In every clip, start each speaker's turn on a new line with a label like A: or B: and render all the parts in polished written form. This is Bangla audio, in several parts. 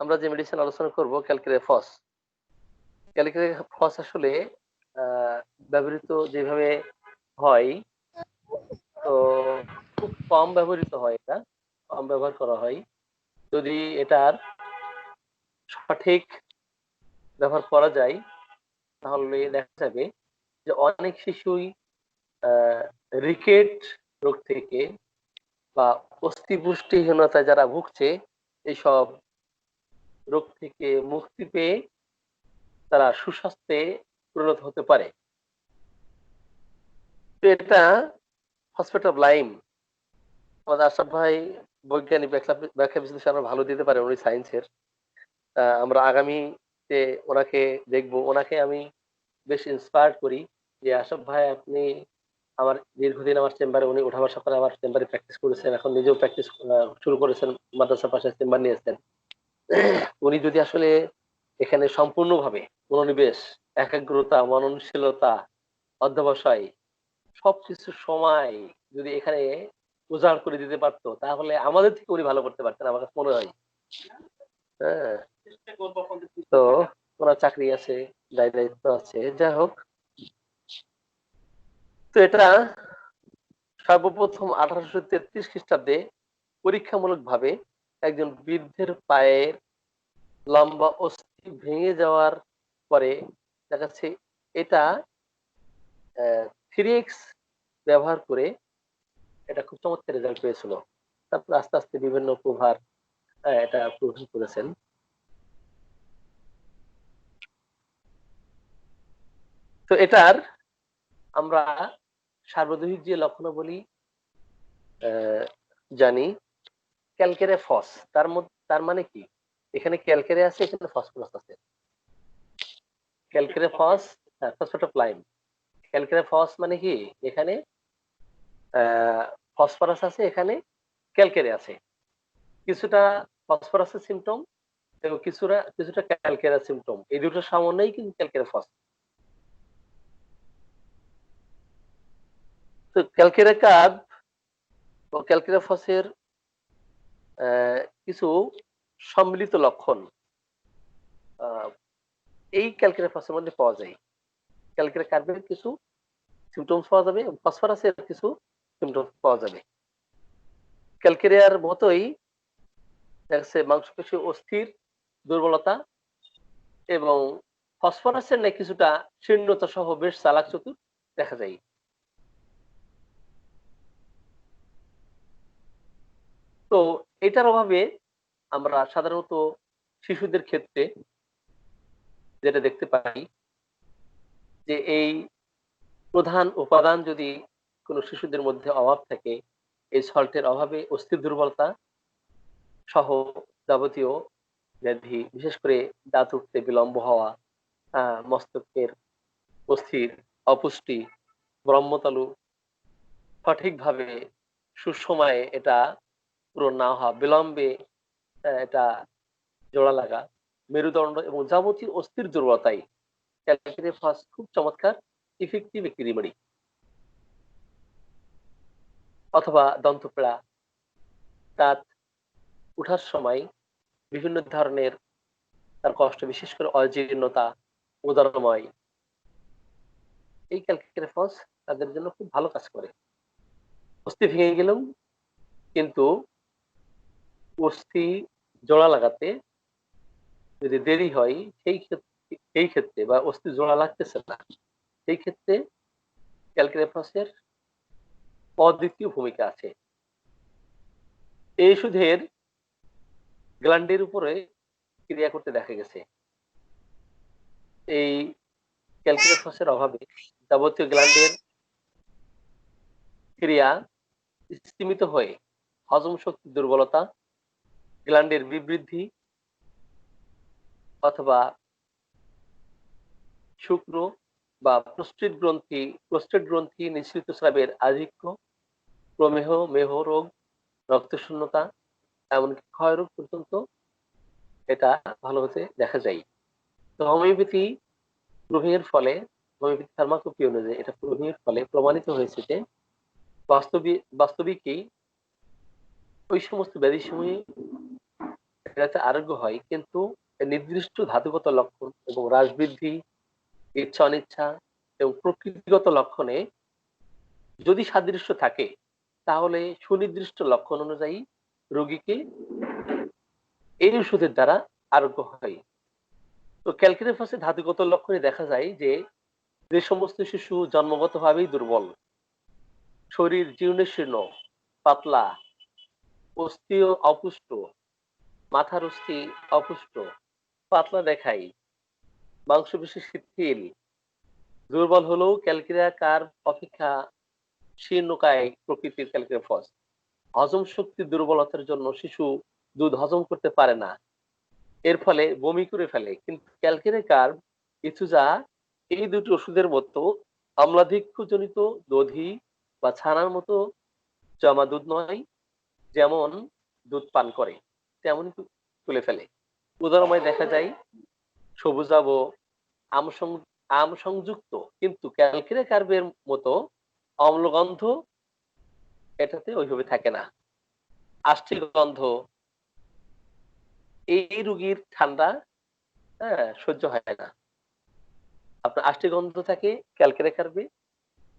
A: আমরা যে মেডিসিন আলোচনা করব ক্যালকেরিয়া-ফস। ক্যালকেরিয়া-ফস আসলে ব্যবহৃত যেভাবে হয়, তো খুব কম ব্যবহৃত হয় এটা, কম ব্যবহার করা হয়। যদি এটার সঠিক ব্যবহার করা যায় তাহলে দেখা যাবে যে অনেক শিশুই রিকেট রোগ থেকে বা অস্থিপুষ্টিহীনতায় যারা ভুগছে এইসব রোগ থেকে মুক্তি পেয়ে তারা সুস্বাস্থ্যে পরিণত হতে পারে। তো এটা ফসফেট অফ লাইম, আমাদের আশরাফ ভাই বৈজ্ঞানিক ব্যাখ্যা বিশ্লেষণ আরো ভালো দিতে পারে, উনি সায়েন্সের। আমরা আগামীতে ওনাকে দেখবো। ওনাকে আমি বেশ ইন্সপায়ার্ড করি যে আশরাফ ভাই আপনি আমার দীর্ঘদিন আমার চেম্বারে, উনি ওঠা বসা করে আমার চেম্বারে প্র্যাকটিস করেছেন, এখন নিজেও প্র্যাকটিস শুরু করেছেন, মাদ্রাসার পাশে চেম্বার নিয়েছেন। উনি যদি আসলে এখানে সম্পূর্ণভাবে মনোনিবেশ, একাগ্রতা, মননশীলতা, অধ্যবসায় সবকিছু সময় যদি এখানে উজাড় করে দিতে পারতো তাহলে আমাদের থেকে উনি ভালো করতে পারতেন আমার কাছে মনে হয়। হ্যাঁ, তো ওনার চাকরি আছে, দায়িত্ব আছে, যাই হোক। তো এটা সর্বপ্রথম 1833 খ্রিস্টাব্দে পরীক্ষামূলক ভাবে একজন বৃদ্ধের পায়ের লম্বা অস্থি ভেঙে যাওয়ার পরে দেখা যাচ্ছে এটা 3x ব্যবহার করে এটা খুব চমৎকার রেজাল্ট পেয়েছিল। তারপর আস্তে আস্তে বিভিন্ন প্রভাব এটা প্রভাব করেছেন। তো এটার আমরা সার্বজনীন যে লক্ষণাবলী জানি, ক্যালকেরিয়া-ফস তার মানে কি, এখানে ক্যালকেরিয়া আছে, এখানে ফসফরাস আছে। ক্যালকেরিয়া-ফস, ফসফেট অফ লাইম। ক্যালকেরিয়া-ফস মানে কি, এখানে ফসফরাস আছে, এখানে ক্যালকেরিয়া আছে। কিছুটা ফসফরাসের সিমটম এবং কিছুটা ক্যালকেরিয়া সিমটম, এই দুটো সমন্বয়েই কিন্তু ক্যালকেরিয়া-ফস। তো ক্যালকেরিয়া কার্ভ ও ক্যালকেরিয়া-ফসের কিছু সম্মিলিত লক্ষণ এই ক্যালকেরিয়া-ফসের মধ্যে পাওয়া যায়। ক্যালকেরিয়া কার্ভের কিছু সিমটমস পাওয়া যাবে, ফসফরাসের কিছু সিমটমস পাওয়া যাবে। ক্যালকেরিয়ার মতোই দেখছে মাংসপেশি অস্থির, দুর্বলতা, এবং ফসফরাসের নেই কিছুটা শীর্ণতা সহ বেশ চালাক চতুর দেখা যায়। তো এটার অভাবে আমরা সাধারণত শিশুদের ক্ষেত্রে যেটা দেখতে পাই যে এই প্রধান উপাদান যদি কোনো শিশুদের মধ্যে অভাব থাকে, এই সল্টের অভাবে অস্থির দুর্বলতা সহ যাবতীয় ব্যাধি, বিশেষ করে দাঁত উঠতে বিলম্ব হওয়া, মস্তকের অস্থির, অপুষ্টি, ব্রহ্মতালু সঠিকভাবে সুসময়ে এটা পূরণ না হওয়া, বিলম্বে এটা জোড়া লাগা, মেরুদণ্ড এবং যাবতীয় অস্থির দুর্বলতাই ক্যালকেরিয়া-ফস খুব চমৎকার ইফেক্টিভ একটি রেমেডি। অথবা দন্তপীড়া, দাঁত উঠার সময় বিভিন্ন ধরনের তার কষ্ট, বিশেষ করে অজীর্ণতা, উদরময়, এই ক্যালকেরিয়া-ফস তাদের জন্য খুব ভালো কাজ করে। অস্থি ভেঙে গেলেও কিন্তু অস্থি জোড়া লাগাতে যদি দেরি হয়, সেই ক্ষেত্রে বা অস্থি জোড়া লাগতেছে না, সেই ক্ষেত্রে ক্যালকেরিয়া-ফসের অদ্বিতীয় ভূমিকা আছে। এই ওষুধের গ্ল্যান্ডের উপরে ক্রিয়া করতে দেখা গেছে। এই ক্যালকেরিয়া-ফসের অভাবে যাবতীয় গ্ল্যান্ডের ক্রিয়া স্তিমিত হয়ে হজম শক্তির দুর্বলতা, গ্ল্যান্ডের বিবৃদ্ধি অথবা শুক্র বা প্রোস্টেট গ্রন্থি নিঃসৃত স্রাবের আধিক্য, প্রমেহ, মেহ রোগ, রক্তশূন্যতা, এমনকি ক্ষয়রোগ পর্যন্ত এটা ভালো হতে দেখা যায়। তো হোমিওপ্যাথি প্রোভিংয়ের ফলে, হোমিওপ্যাথি ফার্মাকোপি অনুযায়ী এটা প্রোভিংয়ের ফলে প্রমাণিত হয়েছে যে বাস্তবিকই ওই সমস্ত ব্যাধিসমূহে এটাতে আরোগ্য হয়, কিন্তু নির্দিষ্ট ধাতুগত লক্ষণ এবং হ্রাসবৃদ্ধি, ইচ্ছা অনিচ্ছা এবং প্রকৃতিগত লক্ষণে যদি সাদৃশ্য থাকে, তাহলে সুনির্দিষ্ট লক্ষণ অনুযায়ী রোগীকে এই ওষুধের দ্বারা আরোগ্য হয়। তো ক্যালকুলেফাসে ধাতুগত লক্ষণে দেখা যায় যে যে সমস্ত শিশু জন্মগতভাবেই দুর্বল, শরীর জীর্ণশীর্ণ, পাতলা, অস্থি অপুষ্ট, মাথার অস্থি অপুষ্ট, পাতলা দেখায়, মাংসপেশি শিথিল, দুর্বল হলেও ক্যালকুলিয়া কার্ভ অপেক্ষা শীর্ণকায় প্রকৃতির ক্যালকুলেফস, হজম শক্তি দুর্বলতার জন্য শিশু দুধ হজম করতে পারে না, এর ফলে বমি করে ফেলে। কিন্তু ক্যালকুলিয়া কার্ভ, ইথুজা এই দুটি ওষুধের মতো অম্লাধিক্যজনিত দধি বা ছানার মতো জমা দুধ নয়, যেমন দুধ পান করে তেমনই তুলে ফেলে। উদাহরণে দেখা যায় সবুজাভ আম সংযুক্ত, কিন্তু ক্যালকুলিয়া কার্ভের মতো অম্লগন্ধ এটাতে ওইভাবে থাকে না। আষ্টি গন্ধ, এই রোগীর ঠান্ডা সহ্য হয় না। আপনার আষ্টি গন্ধ থাকে ক্যালকুলিয়া কার্ভে,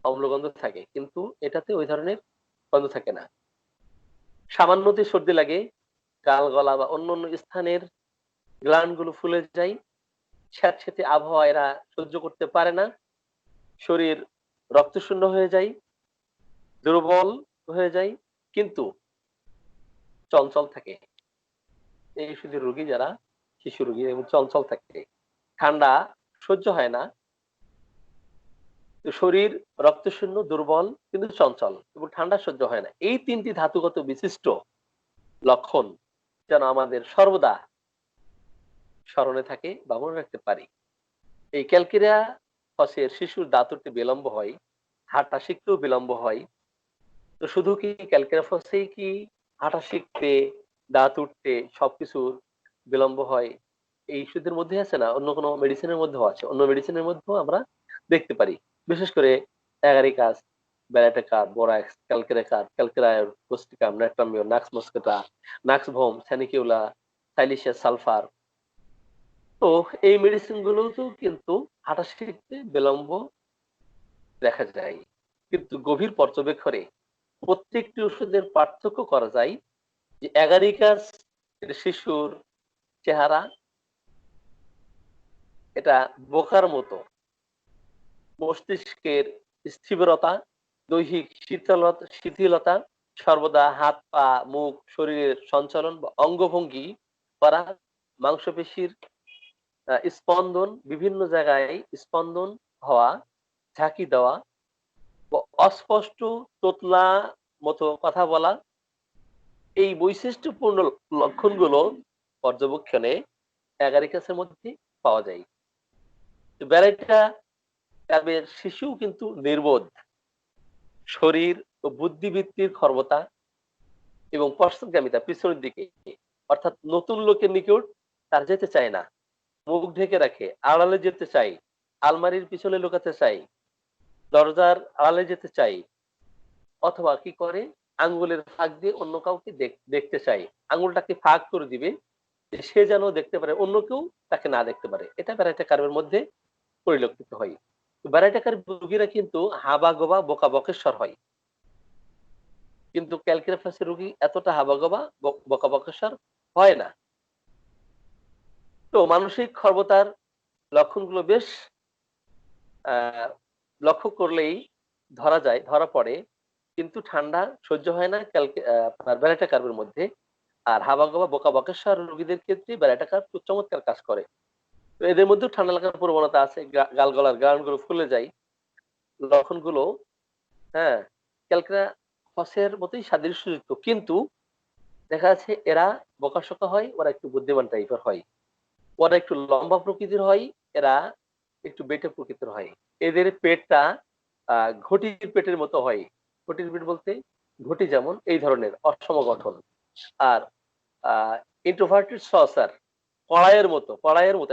A: অম্লগন্ধ থাকে, কিন্তু এটাতে ওই ধরনের গন্ধ থাকে না। সামান্যতে সর্দি লাগে, গাল গলা বা অন্যান্য স্থানের গ্ল্যান্ড গুলো ফুলে যায়, স্যাঁতসেঁতে আবহাওয়া এরা সহ্য করতে পারে না, শরীর রক্তশূন্য হয়ে যায়, দুর্বল হয়ে যায়, কিন্তু চঞ্চল থাকে। এই শুধু রোগী যারা শিশু রোগী এবং চঞ্চল থাকে, ঠান্ডা সহ্য হয় না, শরীর রক্তশূন্য, দুর্বল কিন্তু চঞ্চল, এবং ঠান্ডা সহ্য হয় না। এই তিনটি ধাতুগত বিশিষ্ট লক্ষণ যেন আমাদের সর্বদা স্মরণে থাকে বা মনে রাখতে পারি। এই ক্যালকুলিয়া ফসের শিশুর দাঁত উঠতে বিলম্ব হয়, হাঁটা শিখতেও বিলম্ব হয়। তো শুধু কি ক্যালকুলিয়া ফসেই কি হাঁটা শিখতে, দাঁত উঠতে সবকিছুর বিলম্ব হয় এই ওষুধের মধ্যে আছে না, অন্য কোনো মেডিসিনের মধ্যেও আছে, অন্য মেডিসিনের মধ্যেও আমরা দেখতে পারি। বিশেষ করে agaricus, baryta carb, borax, calcarea carb, calcarea, causticum, natrum mur, nux moschata, nux vom, sanicula, silicea sulphur. তো এই মেডিসিন গুলোতেও কিন্তু হাঁটা শিখতে বিলম্ব দেখা যায়। কিন্তু গভীর পর্যবেক্ষণে প্রত্যেকটি ওষুধের পার্থক্য করা যায় যে অ্যাগারিকাস শিশুর চেহারা এটা বোকার মতো, মস্তিষ্কের স্থিরতা, দৈহিক শিথিলতা, সর্বদা হাত পা মুখ শরীরের সঞ্চালন বা অঙ্গভঙ্গি করা, মাংসপেশির স্পন্দন, বিভিন্ন জায়গায় স্পন্দন হওয়া, ঝাঁকি দেওয়া, অস্পষ্ট তোতলা মতো কথা বলা, এই বৈশিষ্ট্যপূর্ণ লক্ষণগুলো পর্যবেক্ষণে অ্যাগারিকাসের মধ্যে পাওয়া যায়। ব্যারাইটা কার্ভের শিশু কিন্তু নির্বোধ, শরীর ও বুদ্ধিবৃত্তির খর্বতা এবং পশ্চাৎগামিতা পিছনের দিকে, অর্থাৎ নতুন লোকের নিকট তার যেতে চায় না, মুখ ঢেকে রাখে, আড়ালে যেতে চাই, আলমারির পিছনে লুকাতে চাই, দরজার আড়ালে যেতে চাই, অথবা কি করে আঙ্গুলের ফাঁক দিয়ে অন্য কাউকে দেখতে চাই, আঙ্গুলটাকে ফাঁক করে দিবে সে যেন দেখতে পারে, অন্য কেউ তাকে না দেখতে পারে। এটা ব্যারাইটা কার্ভের মধ্যে পরিলক্ষিত হয়। ব্যারাইটা কার্ভ রোগীরা কিন্তু হাবা গোবা বোকা বকেশ্বর হয়, কিন্তু ক্যালকুলাফাসের রোগী এতটা হাবা গোবা বোকা বকেশ্বর হয় না। তো মানসিক ক্ষমতার লক্ষণগুলো বেশ লক্ষ্য করলেই ধরা পড়ে, কিন্তু ঠান্ডা সহ্য হয় না আপনার ব্যারাইটা কার্ভের মধ্যে। আর হাবাগোবা বোকা বকেশ্বর রোগীদের ক্ষেত্রে ব্যারাইটা কার্ভ খুব চমৎকার কাজ করে। তো এদের মধ্যেও ঠান্ডা লাগার প্রবণতা আছে, গাল গলার গ্রাউন্ড গুলো ফুলে যায়, লক্ষণগুলো হ্যাঁ ক্যালকুলা ফসের মতোই সাদৃশ্যযুক্ত, কিন্তু দেখা যাচ্ছে এরা বোকাশোকা হয়, ওরা একটু বুদ্ধিমান টাইপের হয়, ওরা একটু লম্বা প্রকৃতির হয়, এরা একটু বেটে প্রকৃতির হয়। এদের পেটটা ঘটির পেটের মতো হয়। ঘটির পেট বলতে ঘটি যেমন এই ধরনের অসম গঠন, আর ইন্ট্রোভার্টেড সসার কড়াইয়ের মতো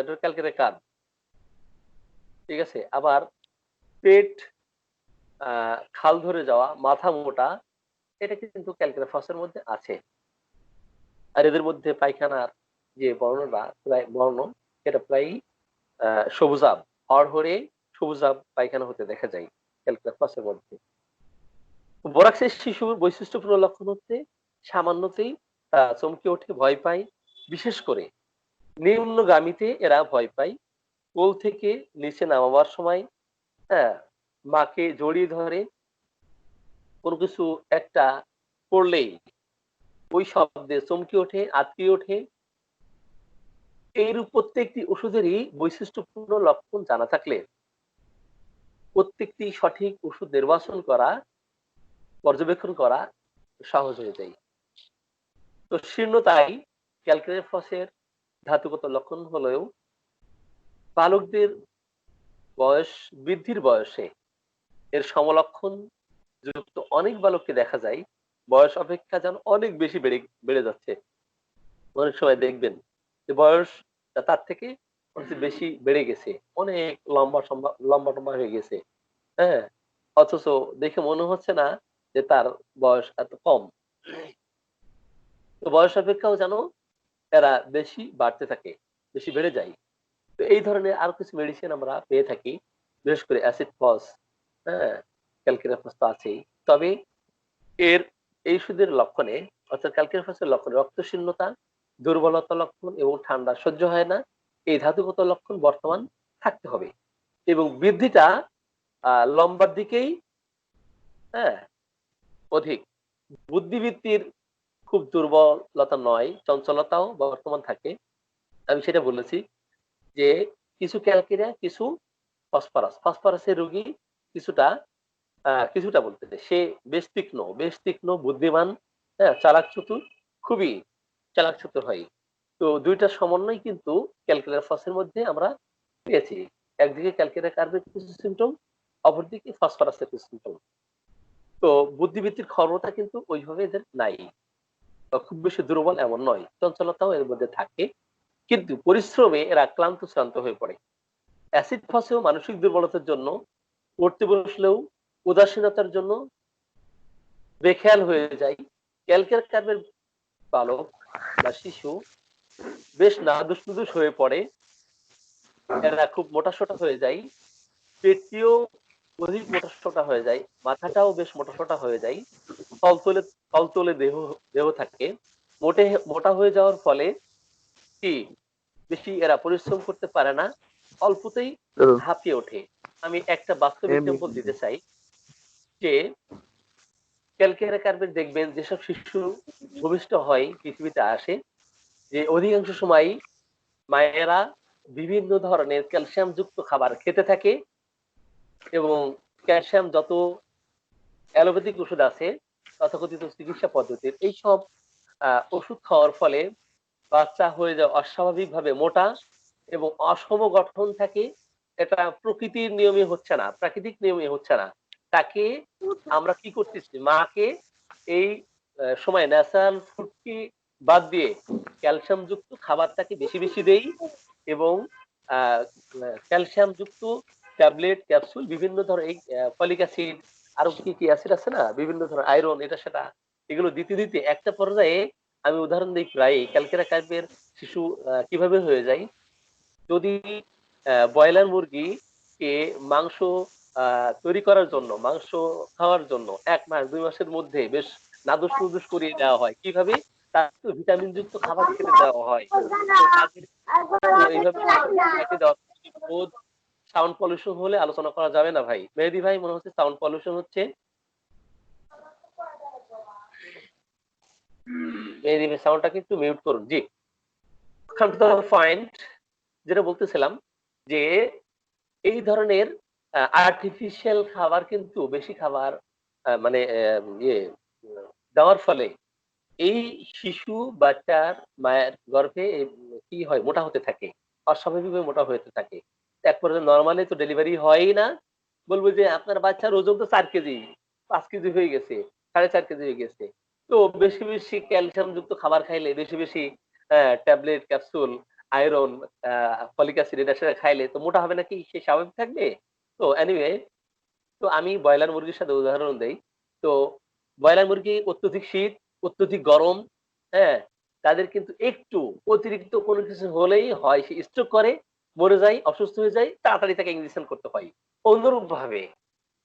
A: এটা ক্যালকুলেটর কার্ভ, ঠিক আছে। আবার পেট খাল ধরে যাওয়া, মাথা মোটা, এটা কিন্তু ক্যালকুলাফাসের মধ্যে আছে। আর এদের মধ্যে পায়খানার যে বর্ণটা প্রায় বর্ণ সেটা প্রায় সবুজাভ, হরহরে সবুজাভ পায়খানা হতে দেখা যায় ক্যালকুলাসের মধ্যে। বোরাক্সের শিশুর বৈশিষ্ট্যপূর্ণ লক্ষণ হচ্ছে সামান্যতেই চমকে ওঠে, ভয় পায়। বিশেষ করে নিম্নগামীতে এরা ভয় পায়। কোল থেকে নিচে নামাবার সময় হ্যাঁ মাকে জড়িয়ে ধরে, কোনো কিছু একটা করলেই ওই শব্দে চমকে ওঠে, আঁতকে ওঠে। এইরূপ প্রত্যেকটি ওষুধেরই বৈশিষ্ট্যপূর্ণ লক্ষণ জানা থাকলে প্রত্যেকটি সঠিক ওষুধ নির্বাচন করা, পর্যবেক্ষণ করা সহজ হয়ে যায়। তো শীর্ণতাই ক্যালকুলাসের ধাতুগত লক্ষণ হলেও বালকদের বয়স বৃদ্ধির বয়সে এর সমলক্ষণ যুক্ত অনেক বালককে দেখা যায় বয়স অপেক্ষা যেন অনেক বেশি বেড়ে যাচ্ছে। অনেক সময় দেখবেন যে বয়স তার থেকে অনেক বেশি বেড়ে গেছে, অনেক লম্বা টম্বা হয়ে গেছে। হ্যাঁ, অথচ দেখে মনে হচ্ছে না যে তার বয়স এত কম। তো বয়স অপেক্ষাও যেন এরা বেশি বাড়তে থাকে, বেশি বেড়ে যায়। তো এই ধরনের আরো কিছু মেডিসিন আমরা পেয়ে থাকি, বিশেষ করে অ্যাসিড ফস, হ্যাঁ, ক্যালকিরাফস তো আছেই। তবে এর এই ওষুধের লক্ষণে অর্থাৎ ক্যালকিরাফসের লক্ষণে রক্তশূন্যতা, দুর্বলতা লক্ষণ এবং ঠান্ডা সহ্য হয় না, এই ধাতুগত লক্ষণ বর্তমান থাকতে হবে। এবং বৃদ্ধিটা লম্বার দিকেই হ্যাঁ অধিক। বুদ্ধিবৃত্তির খুব দুর্বলতা নয়, চঞ্চলতাও বর্তমান থাকে। আমি সেটা বলেছি যে কিছু ক্যালকেরিয়া, কিছু ফসফরাসের রোগী কিছুটা কিছুটা বলতে সে বেশ তীক্ষ্ণ বুদ্ধিমান, হ্যাঁ, চালাক চতুর, খুবই চালাক চতুর হয়। তো দুইটার সমন্বয় কিন্তু ক্যালকুলাসের মধ্যে আমরা পেয়েছি। একদিকে ক্যালকুলাস কার্ভের কিছু সিমটম, অপরদিকে ফসফরাসের কিছু সিমটম। তো বুদ্ধিবৃত্তির ক্ষমতা কিন্তু ওইভাবে এদের নাই, খুব বেশি দুর্বল এমন নয়, চঞ্চলতাও এর মধ্যে থাকে, কিন্তু পরিশ্রমে এরা ক্লান্ত শ্রান্ত হয়ে পড়ে। অ্যাসিড ফসেও মানসিক দুর্বলতার জন্য, পড়তে বসলেও উদাসীনতার জন্য বেখেয়াল হয়ে যায়। ক্যালকের কার্ভের বালক বা শিশু বেশ নাদুস নুদুস হয়ে পড়ে, এরা খুব মোটাসোটা হয়ে যায়, পেটটিও অধিক মোটাসোটা হয়ে যায়, মাথাটাও বেশ মোটাসোটা হয়ে যায়, তলতলে তলতলে দেহ থাকে। মোটা হয়ে যাওয়ার ফলে কি বেশি এরা পরিশ্রম করতে পারে না, অল্পতেই হাঁপিয়ে ওঠে। আমি একটা বাস্তব এক্সাম্পল দিতে চাই যে ক্যালকেরিয়া কার্ভের দেখবেন যেসব শিশু ভূমিষ্ঠ হয়, পৃথিবীতে আসে, যে অধিকাংশ সময়ই মায়েরা বিভিন্ন ধরনের ক্যালসিয়াম যুক্ত খাবার খেতে থাকে এবং ক্যালসিয়াম যত অ্যালোপ্যাথিক ওষুধ আছে তথাকথিত চিকিৎসা পদ্ধতির এইসব ওষুধ খাওয়ার ফলে বাচ্চা হয়ে যায় অস্বাভাবিকভাবে মোটা এবং অসম গঠন থাকে। এটা প্রকৃতির নিয়মে হচ্ছে না, প্রাকৃতিক নিয়মে হচ্ছে না। তাকে আমরা কি করতেছি, মাকে এই সময় ন্যাচারাল ফুডকে বাদ দিয়ে ক্যালসিয়াম যুক্ত খাবারটাকে বেশি বেশি দেই এবং ক্যালসিয়াম যুক্ত ট্যাবলেট, ক্যাপসুল, বিভিন্ন ধরনের ফলিক অ্যাসিড, আরো কি কি অ্যাসিড আছে না, বিভিন্ন ধরনের আয়রন, এটা সেটা, এগুলো দিতে দিতে একটা পর্যায়ে আমি উদাহরণ দিই, প্রায় ক্যালকেরিয়া কার্ভের শিশু কিভাবে হয়ে যায়। যদি ব্রয়লার মুরগি কে মাংস তৈরি করার জন্য, মাংস খাওয়ার জন্য 1 মাস 2 মাসের মধ্যে বেশ নাদুস নুদুস করিয়ে দেওয়া হয়, কিভাবে তাকে ভিটামিন যুক্ত খাবার খেতে দেওয়া হয়। তো তাদের এইভাবে দেওয়া সাউন্ড পলিউশন হলে আলোচনা করা যাবে না ভাই। মেহেদী ভাই মনে হচ্ছে সাউন্ড পলিউশন হচ্ছে। মেহেদী ভাই সাউন্ডটাকে একটু মিউট করুন। জি, পয়েন্ট যেটা বলতেছিলাম যে এই ধরনের আর্টিফিশিয়াল খাবার কিন্তু বেশি খাবার মানে ইয়ে দেওয়ার ফলে এই শিশু বাচ্চার মায়ের গর্ভে কি হয়, মোটা হতে থাকে, অস্বাভাবিকভাবে মোটা হতে থাকে। এক পর্যায়ে নর্মালি তো ডেলিভারি হয়ই না, বলবো যে আপনার বাচ্চার ওজন তো 4 কেজি, 5 কেজি হয়ে গেছে, 4.5 কেজি হয়ে গেছে। তো বেশি বেশি ক্যালসিয়াম যুক্ত খাবার খাইলে, বেশি বেশি tablet, capsule, iron, folic acid, এটা সেটা খাইলে তো মোটা হবে নাকি, সে স্বাভাবিক থাকবে? তো এনিওয়ে, তো আমি ব্রয়লার মুরগির সাথে উদাহরণ দেই। তো ব্রয়লার মুরগি অত্যধিক শীত, অত্যধিক গরম, হ্যাঁ, তাদের কিন্তু একটু অতিরিক্ত কোনো কিছু হলেই হয় সে স্ট্রোক করে, মরে যায়, অসুস্থ হয়ে যায়, তাড়াতাড়ি তাকে ইঞ্জেকশন করতে হয়। অনুরূপ ভাবে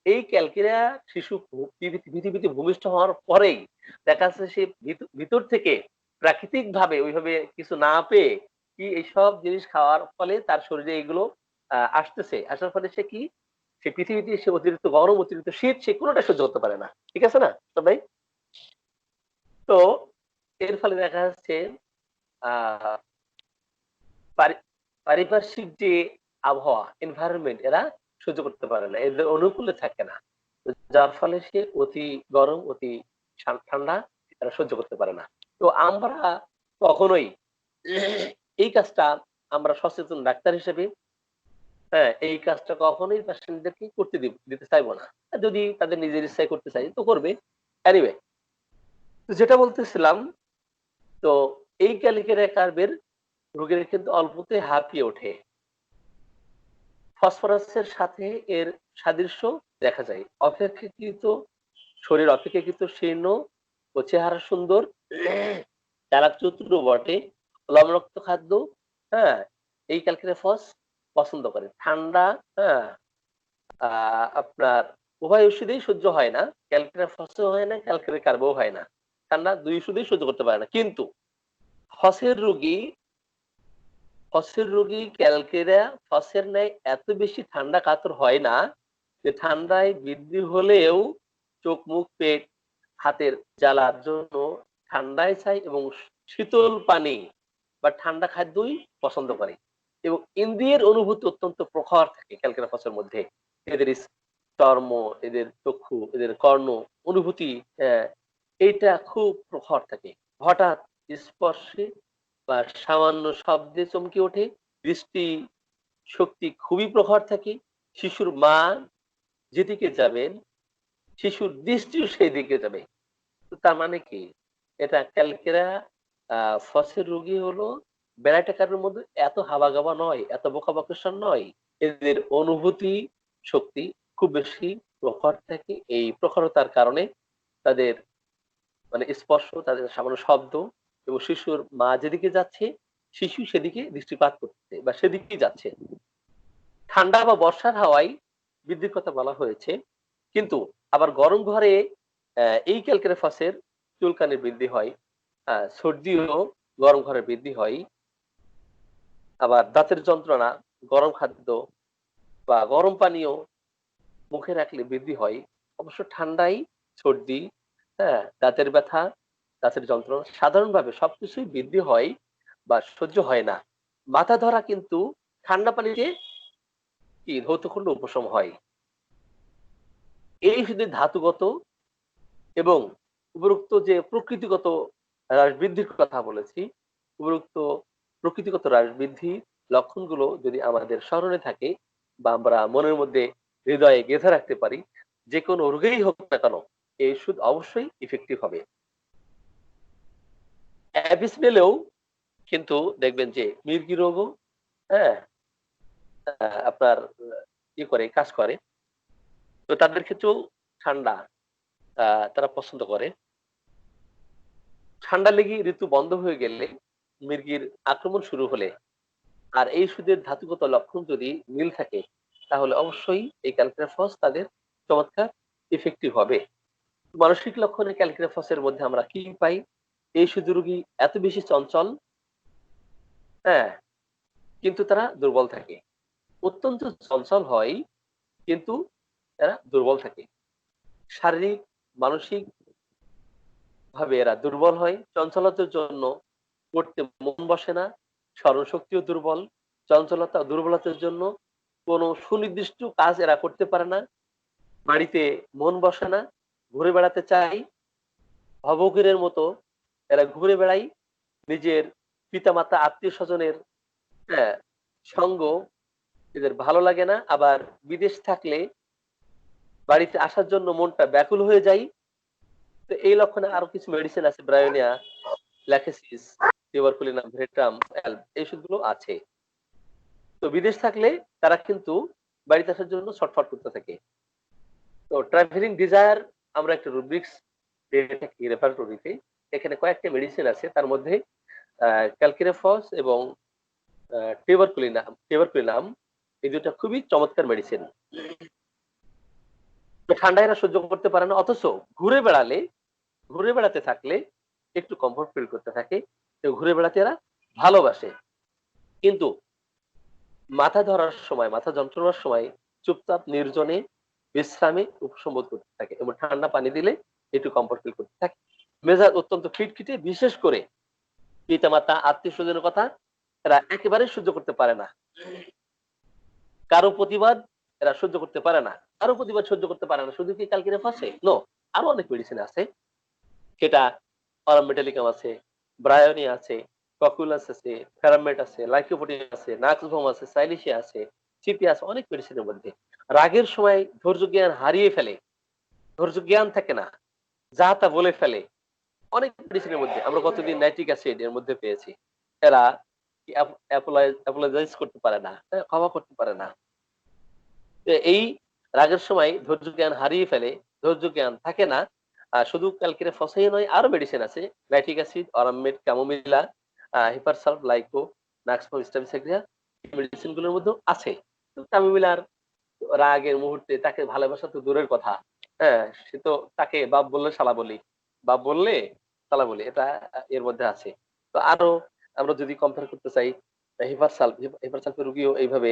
A: এই ক্যালকেরিয়া শিশু পৃথিবীতে ভূমিষ্ঠ হওয়ার পরেই দেখা যাচ্ছে সে ভিতর থেকে প্রাকৃতিক ভাবে ওইভাবে কিছু না পেয়ে কি এইসব জিনিস খাওয়ার ফলে তার শরীরে এগুলো আসতেছে, আসার ফলে সে কি, সে পৃথিবীতে সে অতিরিক্ত গরম, অতিরিক্ত শীত সে কোনোটা সহ্য করতে পারে না। ঠিক আছে না সবাই? তো এর ফলে দেখা যাচ্ছে আহ পারিপার্শ্বিক যে আবহাওয়া, এনভায়রনমেন্ট এরা সহ্য করতে পারে না, এদের অনুকূলে থাকে না। যার ফলে সে অতি গরম, অতি ঠান্ডা এরা সহ্য করতে পারে না। তো আমরা কখনোই এই কাজটা, আমরা সচেতন ডাক্তার হিসেবে, হ্যাঁ, এই কাজটা কখনোই পেশেন্টদেরকে করতে দিতে চাইবো না। যদি তাদের নিজের ইচ্ছায় করতে চাই তো করবে। এনিওয়ে, তো যেটা বলতেছিলাম, তো এই ক্যালিকেরিয়া কার্ভের রোগীরা কিন্তু অল্পতে হাঁপিয়ে ওঠে। ফসফরাসের সাথে এর সাদৃশ্য দেখা যায়। অপেক্ষাকৃত শরীর অপেক্ষাকৃত শীর্ণ ও চেহারা সুন্দর, চালাক-চতুর বটে, লবণাক্ত খাদ্য, হ্যাঁ, এই ক্যালকেরিয়া পছন্দ করে। ঠান্ডা, হ্যাঁ, আপনার উভয় ওষুধেই সহ্য হয় না। ক্যালকেরিয়া ফসও হয় না, ক্যালকেরিয়া কার্বও হয় না। ঠান্ডা দুই ওষুধেই সহ্য করতে পারে না। কিন্তু ফসের রোগী ক্যালকেরিয়া ফসের ন্যায় এত বেশি ঠান্ডা কাতর হয় না, যে ঠান্ডায় বৃদ্ধি হলেও চোখ, মুখ, পেট, হাতের জ্বালার জন্য ঠান্ডায় চাই এবং শীতল পানি বা ঠান্ডা খাদ্যই পছন্দ করে। এবং ইন্দ্রিয়ের অনুভূতি অত্যন্ত প্রখর থাকে ক্যালকেরিয়া ফসের মধ্যে। এদের চর্ম, এদের চক্ষু, এদের কর্ণ অনুভূতি, এইটা খুব প্রখর থাকে। হঠাৎ স্পর্শে বা সামান্য শব্দে চমকে ওঠে। দৃষ্টি শক্তি খুবই প্রখর থাকে। শিশুর মা যেদিকে যাবেন শিশুর দৃষ্টিও সেই দিকে যাবে। তো তার মানে কি, এটা ক্যালকেরা ফসের রোগী হলো ব্যারাইটা কার্ভের মধ্যে এত হাবাগাবা নয়, এত বোকাবাকেশন নয়। এদের অনুভূতি শক্তি খুব বেশি প্রখর থাকে। এই প্রখরতার কারণে তাদের মানে স্পর্শ, তাদের সামান্য শব্দ, এবং শিশুর মা যেদিকে যাচ্ছে শিশু সেদিকে দৃষ্টিপাত করছে বা সেদিকেই যাচ্ছে। ঠান্ডা বা বর্ষার হাওয়ায় বৃদ্ধির কথা বলা হয়েছে, কিন্তু আবার গরম ঘরে এই ক্যালকেরিয়া ফসের চুলকানির বৃদ্ধি হয়, সর্দিও গরম ঘরে বৃদ্ধি হয়। আবার দাঁতের যন্ত্রণা গরম খাদ্য বা গরম পানীয় মুখে রাখলে বৃদ্ধি হয়। অবশ্য ঠান্ডায় সর্দি, হ্যাঁ, দাঁতের ব্যথা, দাঁতের যন্ত্রণা সাধারণভাবে সবকিছুই বৃদ্ধি হয় বা সহ্য হয় না। মাথা ধরা কিন্তু ঠান্ডা পানিতে কি ধৌত করলে উপশম হয়। এই শুধু ধাতুগত এবং উপরোক্ত যে প্রকৃতিগত হ্রাস বৃদ্ধির কথা বলেছি, উপরোক্ত প্রকৃতিগত হ্রাস বৃদ্ধি লক্ষণগুলো যদি আমাদের স্মরণে থাকে বা আমরা মনের মধ্যে হৃদয়ে গেঁথে রাখতে পারি, যে কোনো রোগেই হোক না কেন এই ওষুধ অবশ্যই ইফেক্টিভ হবে। অ্যাবিস মেলেও কিন্তু দেখবেন যে মির্গি রোগও, হ্যাঁ, আপনার কাজ করে। তো তাদের ক্ষেত্রেও ঠান্ডা তারা পছন্দ করে। ঠান্ডা লেগে ঋতু বন্ধ হয়ে গেলে, মির্গির আক্রমণ শুরু হলে, আর এই ওষুধের ধাতুগত লক্ষণ যদি মিল থাকে, তাহলে অবশ্যই এই ক্যালকেরিয়া তাদের চমৎকার ইফেক্টিভ হবে। মানসিক লক্ষণে ক্যালকেরিয়া এর মধ্যে আমরা কি পাই? এই ওষুধ রোগী এত বেশি চঞ্চল, হ্যাঁ, কিন্তু তারা দুর্বল থাকে। অত্যন্ত চঞ্চল হয় কিন্তু এরা দুর্বল থাকে। শারীরিক, মানসিক ভাবে এরা দুর্বল হয়। চঞ্চলতার জন্য পড়তে মন বসে না, স্মরণ শক্তিও দুর্বল। চঞ্চলতা দুর্বলতার জন্য কোনো সুনির্দিষ্ট কাজ এরা করতে পারে না। বাড়িতে মন বসে না, ঘুরে বেড়াতে চায়, ভবঘুরের মতো এরা ঘুরে বেড়ায়। নিজের পিতামাতা, আত্মীয়-স্বজনের, হ্যাঁ, সঙ্গ এদের ভালো লাগে না। আবার বিদেশ থাকলে বাড়িতে আসার জন্য মনটা ব্যাকুল হয়ে যায়। তো এই লক্ষণে আরো কিছু মেডিসিন আছে, ব্রায়োনিয়া, ল্যাকেসিস, টিউবারকুলিনাম, ভেট্রাম, এই ওষুধগুলো আছে। তো বিদেশ থাকলে তারা কিন্তু বাড়িতে আসার জন্য ছটফট করতে থাকে। তো ট্রাভেলিং ডিজায়ার আমরা একটা রুব্রিক্স দিয়ে থাকি রেপার্টরিতে। এখানে কয়েকটা মেডিসিন আছে, তার মধ্যে ক্যালকিরেফস এবং টেবারকুলিনাম এই দুটা খুবই চমৎকার মেডিসিন। ঠান্ডা এরা সহ্য করতে পারে না, অথচ ঘুরে বেড়াতে থাকলে একটু কমফোর্ট ফিল করতে থাকে, ঘুরে বেড়াতে এরা ভালোবাসে। কিন্তু মাথা যন্ত্রণার সময় চুপচাপ নির্জনে বিশ্রামে উপশম করতে থাকে এবং ঠান্ডা পানি দিলে একটু কমফোর্ট ফিল করতে থাকে। মেজাজ অত্যন্ত খিটখিটে, বিশেষ করে পিতামাতা আত্মীয় স্বজনের কথা এরা একেবারে সহ্য করতে পারে না। কারো প্রতিবাদ এরা সহ্য করতে পারে না। কারো প্রতিবাদ সহ্য করতে পারে না। শুধু কি ক্যালকিরেফাসে? নো। আরো অনেক মেডিসিন আছে। সেটা অরামমেটালিকাম আছে, ব্রায়োনি আছে, ককুলাস আছে, ফেরামেট আছে, লাইকোপোডিন আছে, নাক্সভোম আছে, সাইলিশিয়া আছে, চিপি আছে, অনেক মেডিসিনের মধ্যে। রাগের সময় ধৈর্য জ্ঞান হারিয়ে ফেলে। ধৈর্য জ্ঞান থাকে না। যা তা বলে ফেলে। অনেক মেডিসিনের মধ্যে আমরা গতদিন নাইট্রিক অ্যাসিড এর মধ্যে পেয়েছি। এরা অ্যাপোলোজাইজ করতে পারে না, ক্ষমা করতে পারে না। এই রাগের সময় ধৈর্য জ্ঞান হারিয়ে ফেলে, ধৈর্য জ্ঞান থাকে না। শুধু ক্যালকিরেফসই নয়, আরো মেডিসিন আছে। Nitric acid, aurum met, chamomilla, hepar sulph, lyco, nux vom, staphysagria medicine গুলোর মধ্যে আছে। ক্যামোমিলার রাগের মুহূর্তে তাকে ভালোবাসা তো দূরের কথা, হ্যাঁ, সে তো তাকে বাপ বললে শালা বলি, বাপ বললে শালা বলি, এটা এর মধ্যে আছে। তো আরো আমরা যদি কম্পেয়ার করতে চাই, হিপারসালফের রোগীও এইভাবে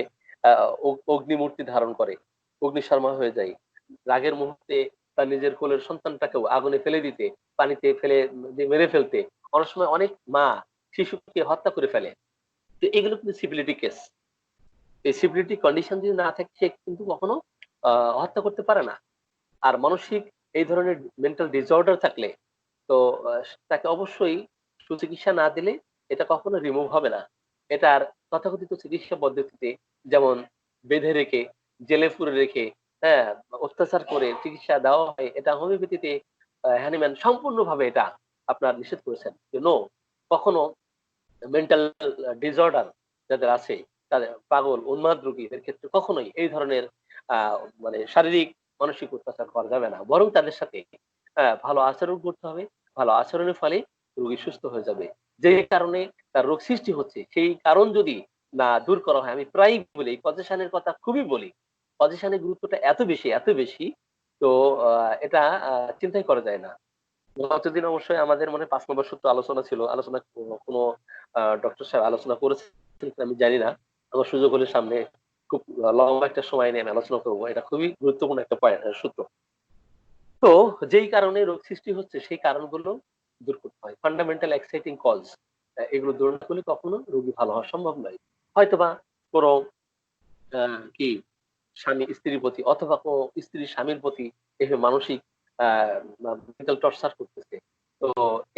A: অগ্নিমূর্তি ধারণ করে, অগ্নিশর্মা হয়ে যায়। রাগের মুহূর্তে তার নিজের কোলের সন্তানটাকেও আগুনে ফেলে দিতে, পানিতে ফেলে মেরে ফেলতে, অনেক সময় অনেক মা শিশুকে হত্যা করে ফেলে। তো এগুলো কিন্তু সিভিলিটি কেস। এই সিভিলিটি কন্ডিশন যদি না থাকে, সে কিন্তু কখনো হত্যা করতে পারে না। আর মানসিক এই ধরনের মেন্টাল ডিসঅর্ডার থাকলে তো তাকে অবশ্যই সুচিকিৎসা না দিলে এটা কখনো রিমুভ হবে না। এটার তথাকথিত চিকিৎসা পদ্ধতিতে যেমন বেঁধে রেখে, জেলে পুরে রেখে, হ্যাঁ, অত্যাচার করে চিকিৎসা দেওয়া হয়, এটা হোমিওপ্যাথিতে হ্যানিম্যান সম্পূর্ণভাবে এটা আপনার নিষেধ করেছেন যে নো, কখনো মেন্টাল ডিসঅর্ডার যাদের আছে, তাদের পাগল উন্মাদ রোগীদের ক্ষেত্রে কখনোই এই ধরনের মানে শারীরিক মানসিক অত্যাচার করা যাবে না, বরং তাদের সাথে ভালো আচরণ করতে হবে। ভালো আচরণের ফলে রোগী সুস্থ হয়ে যাবে। যে কারণে তার রোগ সৃষ্টি হচ্ছে সেই কারণ যদি না দূর করা হয়, আমি প্রায়ই বলি, পজিশনের কথা খুবই বলি, পজিশনের গুরুত্বটা এত বেশি, তো এটা চিন্তাই করা যায় না। গতদিন অবশ্যই আমাদের মনে ৫ নম্বর সূত্র আলোচনা ছিল। আলোচনা কোন ডক্টর সাহেব আলোচনা করেছেন কিনা আমি জানি না। আমার সুযোগ হলে সামনে খুব লম্বা একটা সময় নিয়ে আমি আলোচনা করব। এটা খুবই গুরুত্বপূর্ণ একটা সূত্র। তো যেই কারণে রোগ সৃষ্টি হচ্ছে সেই কারণগুলো দূর করতে হয়। ফান্ডামেন্টাল এক্সাইটিং কজ এগুলো দূর না করলে কখনো রোগী ভালো হওয়া সম্ভব নয়। হয়তোবা কোন কি স্বামী স্ত্রীর প্রতি অথবা কোন স্ত্রী স্বামীর প্রতি এভাবে মানসিক মেন্টাল টর্চার করতেছে। তো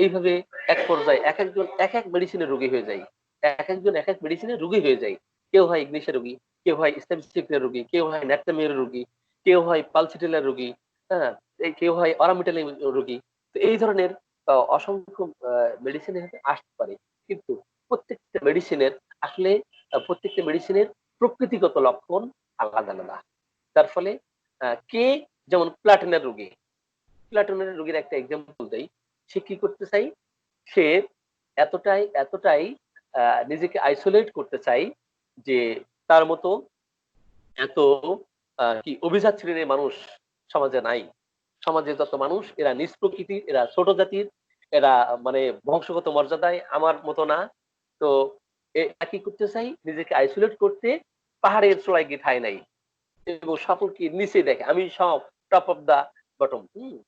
A: এইভাবে এক পর্যায়ে একেকজন এক মেডিসিনের রোগী হয়ে যায়। একেকজন এক মেডিসিনের রোগী হয়ে যায়। কেউ হয় ইগনিশিয়া রোগী, কেউ হয় স্টেপসিকের রোগী, কেউ হয় ন্যাট্রামিয়ার রোগী, কেউ হয় পালসিটেলার রোগী, হ্যাঁ, কেউ হয় অরামিটালি রোগী। তো এই ধরনের অসংখ্য মেডিসিন আসতে পারে। কিন্তু প্রত্যেকটা মেডিসিনের আসলে প্রত্যেকটা মেডিসিনের প্রকৃতিগত লক্ষণ আলাদা আলাদা। তার ফলে কে যেমন প্লাটিনার রোগী, প্লাটিনার রোগীর একটা এক্সাম্পল দেই। সে কি করতে চাই, সে এতটাই নিজেকে আইসোলেট করতে চাই যে তার মতো এত কি অভিজাত শ্রেণীর মানুষ সমাজে নাই। সমাজে যত মানুষ এরা নিজ প্রকৃতির, এরা ছোট জাতির, এরা মানে বংশগত মর্যাদায় আমার মতো না। তো কি করতে চাই, নিজেকে আইসোলেট করতে পাহাড়ের চূড়ায় গিয়ে ঠাঁই নাই এবং সকলকে নিচে দেখে আমি সব টপ অফ দা বটম,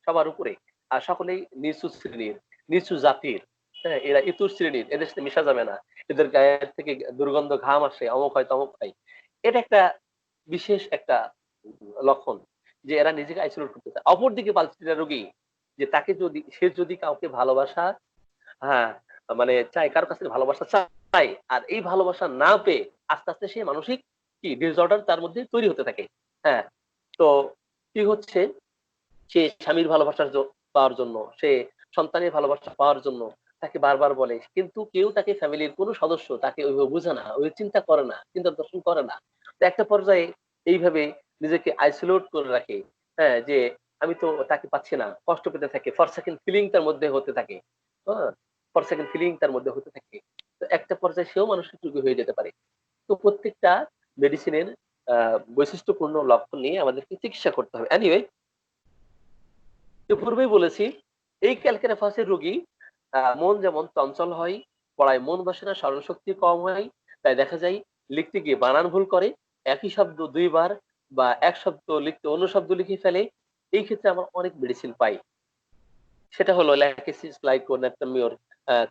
A: সবার উপরে। আর সকলেই নিচু শ্রেণীর, নিচু জাতির, হ্যাঁ, এরা ইতুর শ্রেণীর, এদের সাথে মিশা যাবে না, এদের গায়ের থেকে দুর্গন্ধ ঘাম আসে, অমুক হয় তমুক হয়। এটা একটা বিশেষ একটা লক্ষণ যে এরা নিজেকে আইসোলেট করতে চায়। অপরদিকে পালস্টিনা রোগী, যে তাকে যদি সে যদি কাউকে ভালোবাসা, হ্যাঁ, মানে চাই, কারো কাছে ভালোবাসা চাই, আর এই ভালোবাসা না পেয়ে আস্তে আস্তে সে মানসিক কি ডিসঅর্ডার তার মধ্যে তৈরি হতে থাকে। হ্যাঁ, তো কি হচ্ছে, সে স্বামীর ভালোবাসা পাওয়ার জন্য, সে সন্তানের ভালোবাসা পাওয়ার জন্য তাকে বারবার বলে, কিন্তু কেউ তাকে ফ্যামিলির কোনো সদস্য তাকে ওইভাবে বোঝে না, ওই চিন্তা করে না, চিন্তা দর্শন করে না। তো একটা পর্যায়ে এইভাবে নিজেকে আইসোলেট করে রাখে, হ্যাঁ, যে আমি তো তাকে পাচ্ছি না, কষ্ট পেতে থাকে, ফর সেকেন্ড ফিলিং তার মধ্যে হতে থাকে। হ্যাঁ, ফর সেকেন্ড ফিলিং তার মধ্যে হতে থাকে। তো একটা পর্যায়ে সেও মানসিক রোগী হয়ে যেতে পারে। তো প্রত্যেকটা মেডিসিনের বৈশিষ্ট্যপূর্ণ লক্ষণ নিয়ে আমাদেরকে চিকিৎসা করতে হবে। এনিওয়ে, পূর্বেই বলেছি এই ক্যালকেরাফাসের রোগী মন যেমন চঞ্চল হয়, পড়ায় মন বসে না, স্মরণশক্তি কম হয়, তাই দেখা যায় লিখতে গিয়ে বানান ভুল করে, একই শব্দ ২ বার বা এক শব্দ লিখতে অন্য শব্দ লিখে ফেলে। এই ক্ষেত্রে আমরা অনেক মেডিসিন পাই। সেটা হলো lachesis, lyco natrum mur,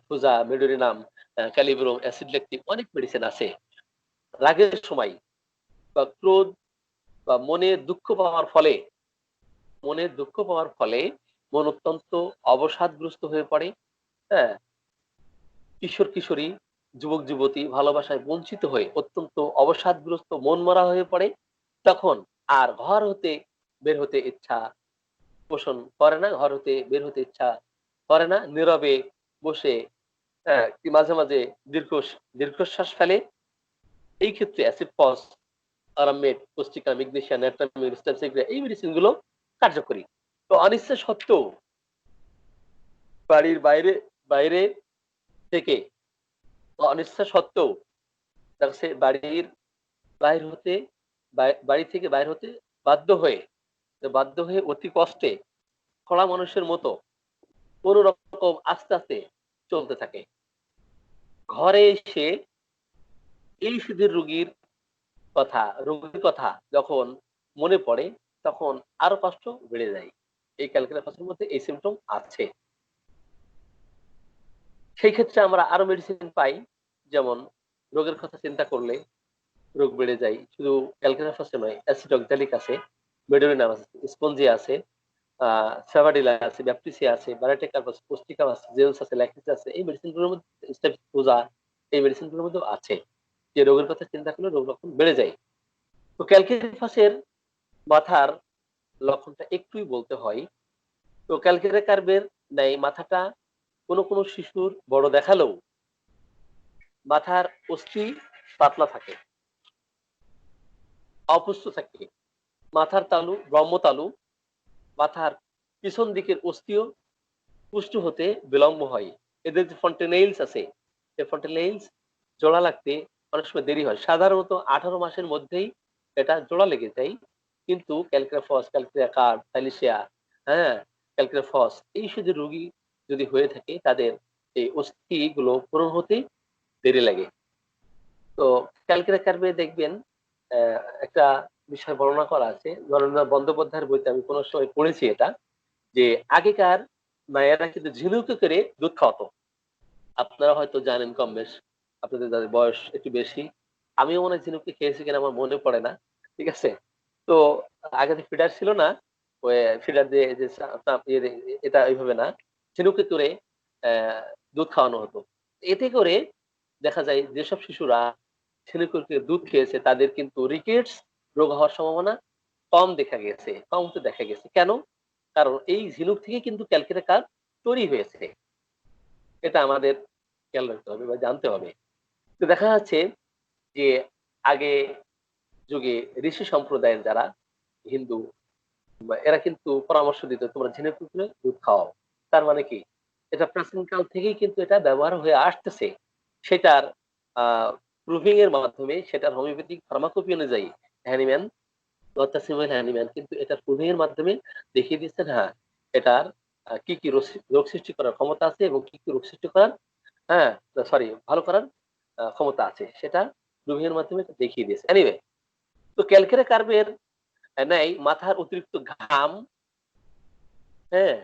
A: thuja, medorrhinum, kali brom, acid lactic, অনেক মেডিসিন আছে। রাগের সময় বা ক্রোধ বা মনে দুঃখ পাওয়ার ফলে মন অত্যন্ত অবসাদগ্রস্ত হয়ে পড়ে। হ্যাঁ? কিশোর-কিশোরী, যুবক-যুবতী ভালোবাসায় বঞ্চিত হয়ে অত্যন্ত অবসাদগ্রস্ত মনমরা হয়ে পড়ে। তখন আর ঘর হতে বের হতে ইচ্ছা পোষণ করে না, ঘর হতে বের হতে ইচ্ছা করে না। নীরবে বসে কি মাঝে, মাঝে দীর্ঘশ্বাস ফেলে। এই ক্ষেত্রে অ্যাসিড ফস, আরামমেড, পুস্টিকা, ম্যাগনেসিয়াম, ন্যাট্রামিন, স্ট্যাপসিগ্রা এই মেডিসিন গুলো কার্যকরী। তো অনিচ্ছা সত্ত্বেও বাড়ির বাইরে থেকে অনিচ্ছা সত্ত্বেও দেখা যাচ্ছে বাইর হতে বাড়ি থেকে বাইর হতে বাধ্য হয়ে অতি কষ্টে খরা মানুষের মতো কোন রকম আস্তে, আস্তে চলতে থাকে। ঘরে এসে এই সুদের রোগীর কথা যখন মনে পড়ে তখন আরো কষ্ট বেড়ে যায়। এই ক্যালকুলাসের মধ্যে এই সিম্পটম আছে। সেই ক্ষেত্রে আমরা আরো মেডিসিন পাই। যেমন রোগের কথা চিন্তা করলে রোগ বেড়ে যায়। শুধু ক্যালকুলাসে নয়, অ্যাসিডক্সালিক আছে, মেডোরিনাম আছে, স্পনজিয়া আছে, সাভাডিলা আছে, ব্যাপটিসিয়া আছে, বায়োটিকাম আছে, পুস্টিকাম আছে, জেলস আছে, ল্যাকটিস আছে। এই মেডিসিনগুলোর মধ্যে স্টেপটোজা এই মেডিসিনগুলোর মধ্যেও আছে। যে রোগের কথা চিন্তা করলে রোগ লক্ষণ বেড়ে যায়। তো ক্যালকুলাসের মাথার লক্ষণটা একটুই বলতে হয়। তো ক্যালকেরা কার্ভের ন্যায় মাথাটা কোনো শিশুর বড় দেখালেও মাথার অস্থি পাতলা থাকে, অপুষ্ট থাকে। মাথার তালু ব্রহ্মতালু, মাথার পিছন দিকের অস্থিও পুষ্ট হতে বিলম্ব হয়। এদের যে ফন্টেনেইলস আছে, এই ফন্টেনেইলস জোড়া লাগতে অনেক সময় দেরি হয়। সাধারণত 18 মাসের মধ্যেই এটা জোড়া লেগে যায়। কিন্তু ক্যালকেরাফস, ক্যালকেরিয়া কার্ভ, থ্যালিসিয়া, হ্যাঁ, ক্যালকেরাফস এই সুদের রোগী যদি হয়ে থাকে তাদের এই অস্থিগুলো পূরণ হতে দেরি লাগে। তো ক্যালকেরিয়া কার্ভে দেখবেন একটা বিষয় বর্ণনা করা আছে। নরেন্দ্রনাথ বন্দ্যোপাধ্যায়ের বইতে আমি কোনো সময় পড়েছি এটা, যে আগেকার মায়েরা কিন্তু ঝিনুকে করে দুধ খাওয়াতো। আপনারা হয়তো জানেন কম বেশ, আপনাদের যাদের বয়স একটু বেশি। আমিও মনে হয় ঝিনুকে খেয়েছি কিনা আমার মনে পড়ে না। ঠিক আছে? তো আগে তো ফিডার ছিল না। ওই ফিডার দিয়ে যে এটা ওইভাবে না। ঝিনুকে করে দুধ খাওয়ানো হতো। এতে করে দেখা যায় যেসব শিশুরা ঝিনুকে করে দুধ খেয়েছে তাদের কিন্তু রিকেটস রোগ হওয়ার সম্ভাবনা কম হতে দেখা গেছে। কেন? কারণ এই ঝিনুক থেকে কিন্তু ক্যালকেটা কার্ভ তৈরি হয়েছে। এটা আমাদের খেয়াল রাখতে হবে বা জানতে হবে। তো দেখা যাচ্ছে যে আগে যুগে ঋষি সম্প্রদায়ের যারা হিন্দু এরা কিন্তু পরামর্শ দিত তোমরা ঝিনুক পুকুরে দুধ খাওয়াও। তার মানে কি? এটা প্রাচীনকাল থেকেই কিন্তু এটা ব্যবহার হয়ে আসতেছে। সেটার আহ প্রুভিং এর মাধ্যমে সেটার হোমিওপ্যাথিক ফার্মাকোপি অনুযায়ী হ্যানিম্যান, লতাসিমাইল হ্যানিম্যান কিন্তু এটার প্রুভিং এর মাধ্যমে দেখিয়ে দিচ্ছেন হ্যাঁ এটার কি কি রোগ সৃষ্টি করার ক্ষমতা আছে এবং কি কি রোগ সৃষ্টি করার হ্যাঁ সরি ভালো করার ক্ষমতা আছে সেটা প্রুভিং এর মাধ্যমে দেখিয়ে দিয়েছে। এনিওয়ে, তো ক্যালকেরা কার্ভের ন্যায় মাথার অতিরিক্ত ঘাম, হ্যাঁ,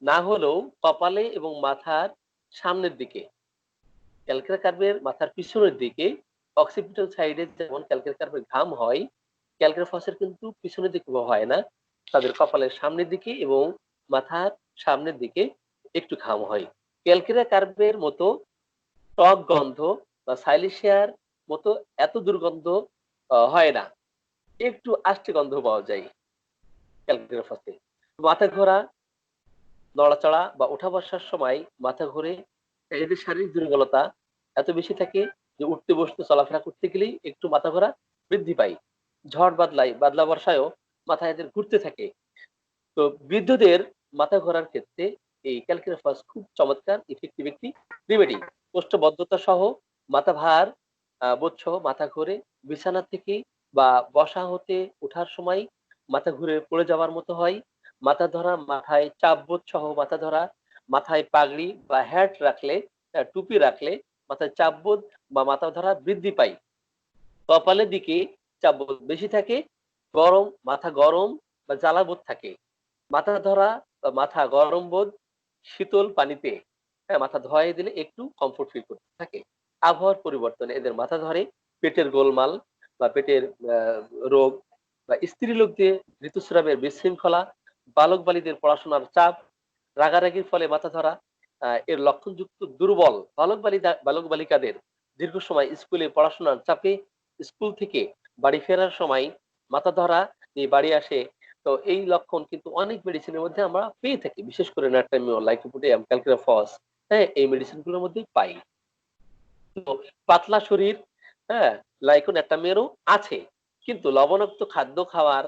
A: না হলেও কপালে এবং মাথার সামনের দিকে, ক্যালকেরা কার্ভের মাথার পিছনের দিকে অক্সিপিটাল সাইডে যেমন ক্যালকেরা কার্ভের ঘাম হয়, ক্যালকেরা ফসের কিন্তু পিছনের দিকে হয় না। তাদের কপালের সামনের দিকে এবং মাথার সামনের দিকে একটু ঘাম হয়। ক্যালকেরা কার্ভের মতো টক গন্ধ বা সাইলেশিয়ার মতো এত দুর্গন্ধ হয় না। একটু আষ্টে গন্ধ পাওয়া যায় ক্যালকেরা ফসে। মাথা ঘোরা, নড়াচড়া বা ওঠা বসার সময় মাথা ঘুরে, এদের শারীরিক দুর্বলতা এত বেশি থাকে যে উঠতে বসতে চলাফেরা করতে গেলেই একটু মাথা ঘোরা বৃদ্ধি পায়। বাদলা বর্ষায়ও মাথা এদের ঘুরতে থাকে। তো বৃদ্ধদের মাথা ঘোরার ক্ষেত্রে এই ক্যালকেরাফাস খুব চমৎকার ইফেক্টিভ একটি রেমেডি। কোষ্ঠবদ্ধতা সহ মাথা ভার বোধ সহ মাথা ঘুরে বিছানা থেকে বা বসা হতে ওঠার সময় মাথা ঘুরে পড়ে যাওয়ার মতো হয়, মাথা ধরা, মাথায় চাপ বোধ সহ মাথা ধরা, মাথায় পাগড়ি বা হ্যাট রাখলে, টুপি রাখলে মাথায় চাপ বোধ বা মাথা ধরা বৃদ্ধি পায়। কপালের দিকে চাপ বোধ বেশি থাকে, মাথা গরম বা জ্বালা বোধ থাকে। মাথা ধরা বা মাথা গরম বোধ শীতল পানিতে মাথা ধোয়াই দিলে একটু কমফোর্ট ফিল করতে থাকে। আবহাওয়ার পরিবর্তনে এদের মাথা ধরে, পেটের গোলমাল বা পেটের রোগ বা স্ত্রীলোকদের ঋতুস্রাবের বিশৃঙ্খলা, বালক বালিদের পড়াশোনার চাপ, রাগারাগির ফলে মাথা ধরা, এর লক্ষণযুক্ত দুর্বল বালক বালিকাদের দীর্ঘ সময় স্কুলে পড়াশোনার চাপে স্কুল থেকে বাড়ি ফেরার সময় মাথা ধরা নিয়ে বাড়ি আসে। তো এই লক্ষণ কিন্তু অনেক মেডিসিনের মধ্যে আমরা পেয়ে থাকি, বিশেষ করে ন্যাট্রামিও, লাইকোপোডিয়াম, ক্যালকেরাফস, হ্যাঁ, এই মেডিসিন গুলোর মধ্যে পাই। তো পাতলা শরীর, হ্যাঁ, লাইকোন্যাট্রামিয়ারও আছে, কিন্তু লবণাক্ত খাদ্য খাওয়ার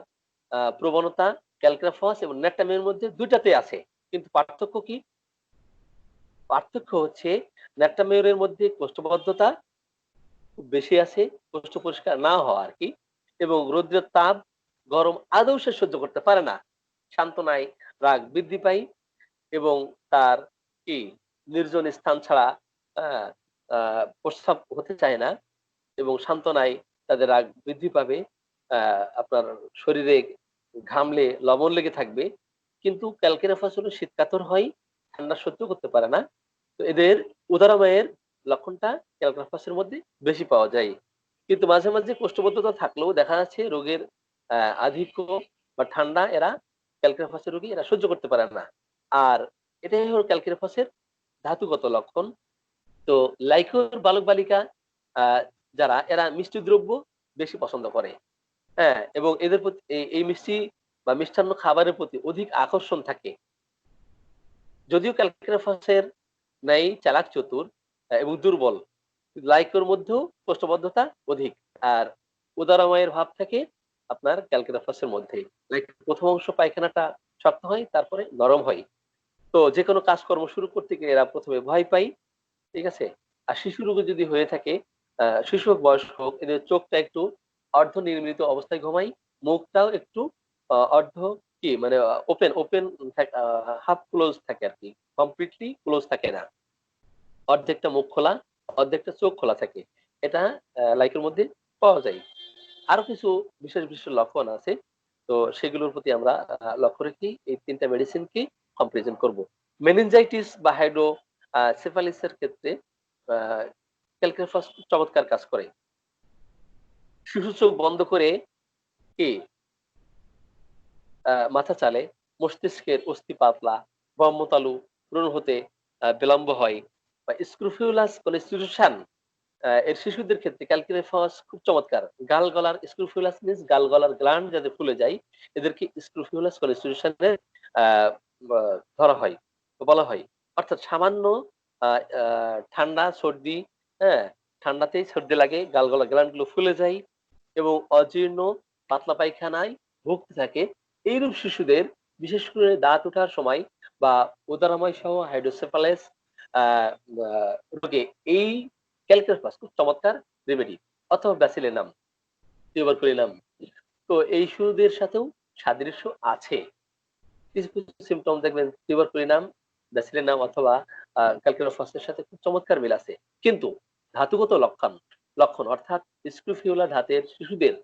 A: প্রবণতা ক্যালকেরাফস এবং ন্যাট্রামিয়ার মধ্যে দুইটাতে আছে। কিন্তু পার্থক্য কি? পার্থক্য হচ্ছে ন্যাট্রামিওরের মধ্যে কোষ্ঠবদ্ধতা খুব বেশি আছে, কোষ্ঠ পরিষ্কার না হওয়া আর কি, এবং রৌদ্রের তাপ, গরম আদৌ সে সহ্য করতে পারে না। সান্ত্বনায় রাগ বৃদ্ধি পায় এবং তার কি নির্জন স্থান ছাড়া আহ, প্রস্রাব হতে চায় না, এবং সান্ত্বনায় তাদের রাগ বৃদ্ধি পাবে। আপনার শরীরে ঘামলে লবণ লেগে থাকবে। কিন্তু ক্যালকেরাফাস হলো শীতকাতর হয়, ঠান্ডা সহ্য করতে পারে না। তো এদের উদারময়ের লক্ষণটা ক্যালকেরাফাসের মধ্যে বেশি পাওয়া যায়। কিন্তু মাঝে মাঝে কোষ্ঠবদ্ধতা থাকলেও দেখা যাচ্ছে রোগের আধিক্য বা ঠান্ডা এরা ক্যালকেরাফাসের রোগী এরা সহ্য করতে পারে না। আর এটাই হলো ক্যালকেরাফাসের ধাতুগত লক্ষণ। তো লাইকোর বালক বালিকা যারা এরা মিষ্টি দ্রব্য বেশি পছন্দ করে, হ্যাঁ, এবং এদের প্রতি এই মিষ্টি বা মিষ্টান্ন খাবারের প্রতি অধিক আকর্ষণ থাকে। যদিও ক্যালকেরাফাসের ন্যায় চালাক চতুর এবং দুর্বল, লাইকোর মধ্যেও কোষ্ঠবদ্ধতা অধিক। আর উদারময়ের ভাব থাকে আপনার ক্যালকেরাফাসের মধ্যে। লাইক প্রথম অংশ পায়খানাটা শক্ত হয়, তারপরে নরম হয়। তো যে কোনো কাজকর্ম শুরু করতে গিয়ে এরা প্রথমে ভয় পায়, ঠিক আছে? আর শিশু রোগে যদি হয়ে থাকে, শিশু হোক বয়স্ক হোক, এদের চোখটা একটু অর্ধ নির্মিত অবস্থায় ঘুমায়, মুখটাও একটু অর্ধ কি মানে ওপেন ওপেন হাফ ক্লোজ থাকে আর কি, কমপ্লিটলি ক্লোজ থাকে না। অর্ধেকটা মুখ খোলা, অর্ধেকটা চোখ খোলা থাকে। এটা লাইকের মধ্যে পাওয়া যায়। আরো কিছু বিশেষ বিশেষ লক্ষণ আছে। তো সেগুলোর প্রতি আমরা লক্ষ্য রেখে এই তিনটা মেডিসিনকে কম্পারিজন করব। মেনিনজাইটিস বা হাইড্রোসেফালিসের ক্ষেত্রে ক্যালকেরাফস খুব চমৎকার কাজ করে। শিশু চোখ বন্ধ করে কি মাথা চালে, মস্তিষ্কের অস্থি পাতলা, ব্রহ্মতালু পূরণ হতে বিলম্ব হয়, বা স্ক্রুফিউলাস কনস্টিটিউশন এর শিশুদের ক্ষেত্রে ক্যালকেরাফস খুব চমৎকার। গাল গলার স্ক্রুফিউলাস মিন্স গাল গলার গ্ল্যান্ড যাদের ফুলে যায়, এদেরকে স্ক্রুফিউলাস কনস্টিটিউশনে ধরা হয়, বলা হয়। অর্থাৎ সামান্য ঠান্ডা সর্দি, হ্যাঁ, ঠান্ডাতেই সর্দি লাগে, গাল গলা গ্ল্যান্ড গুলো ফুলে যায় এবং অজীর্ণ পাতলা পায়খানায় ভুগতে থাকে। এইরূপ শিশুদের বিশেষ করে দাঁত ওঠার সময় বা উদারময় সহ হাইড্রোসেফালাস রোগে এই ক্যালকেরাফস খুব চমৎকার রেমেডি, অথবা ব্যাসিলিনাম, টিউবারকুলিনাম। তো এই শিশুদের সাথেও সাদৃশ্য আছে। কিছু কিছু সিমটম দেখবেন টিউবারকুলিনাম, ব্যাসিলিনাম অথবা ক্যালকেরাফসের সাথে খুব চমৎকার মিল আছে। কিন্তু ধাতুগত লক্ষণ অর্থাৎ স্ক্রুফিউলা ধাতের শিশুদের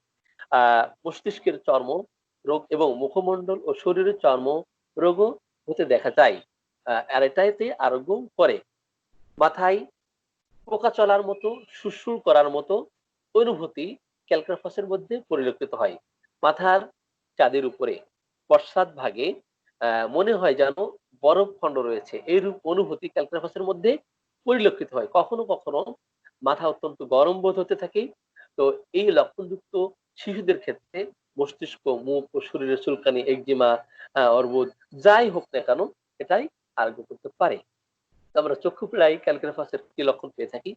A: মস্তিষ্কের চর্ম রোগ এবং মুখমণ্ডল ও শরীরের চর্ম রোগও হতে দেখা যায়। আর এটাতে আরোগ্য করে। মাথায় পোকা চলার মতো, সুরসুর করার মতো অনুভূতি ক্যালকেরাফসের মধ্যে পরিলক্ষিত হয়। মাথার চাঁদের উপরে পশ্চাৎ ভাগে মনে হয় যেন বরফ খণ্ড রয়েছে, এইরূপ অনুভূতি ক্যালকেরাফসের মধ্যে পরিলক্ষিত হয়। কখনো কখনো মাথা অত্যন্ত গরম বোধ হতে থাকে। তো এই লক্ষণযুক্ত শিশুদের ক্ষেত্রে মস্তিষ্ক, মুখ ও শরীরের চুলকানি, একজিমা, অর্বুদ যাই হোক না কেন, এটাই আরোগ্য করতে পারে। আমরা চক্ষু পীড়ায় ক্যালকেরাফসের কি লক্ষণ পেয়ে থাকি?